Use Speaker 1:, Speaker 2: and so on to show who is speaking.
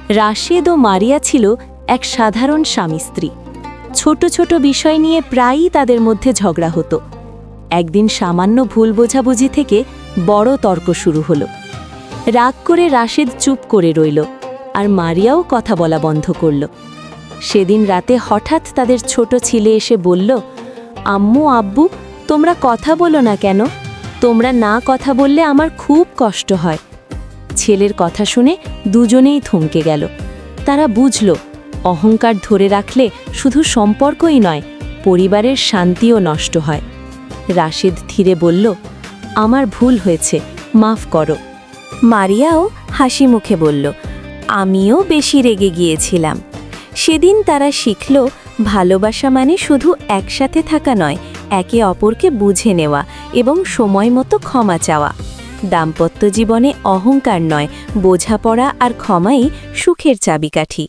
Speaker 1: রাশেদ ও মারিয়া ছিল এক সাধারণ স্বামী স্ত্রী। ছোট ছোট বিষয় নিয়ে প্রায়ই তাদের মধ্যে ঝগড়া হতো। একদিন সামান্য ভুল বোঝাবুঝি থেকে বড় তর্ক শুরু হলো। রাগ করে রাশেদ চুপ করে রইল, আর মারিয়াও কথা বলা বন্ধ করল। সেদিন রাতে হঠাৎ তাদের ছোট ছেলে এসে বলল, আম্মু আব্বু, তোমরা কথা বলো না কেন? তোমরা না কথা বললে আমার খুব কষ্ট হয়। ছেলের কথা শুনে দুজনেই থমকে গেল। তারা বুঝল, অহংকার ধরে রাখলে শুধু সম্পর্কই নয়, পরিবারের শান্তিও নষ্ট হয়। রাশেদ ধীরে বলল, আমার ভুল হয়েছে, মাফ করো।
Speaker 2: মারিয়াও হাসি মুখে বলল, আমিও বেশি রেগে গিয়েছিলাম। সেদিন তারা শিখল, ভালোবাসা মানে শুধু একসাথে থাকা নয়, একে অপরকে বুঝে নেওয়া এবং সময় মতো ক্ষমা চাওয়া। দাম্পত্য জীবনে অহংকার নয়, বোঝাপড়া আর ক্ষমাই সুখের চাবিকাঠি।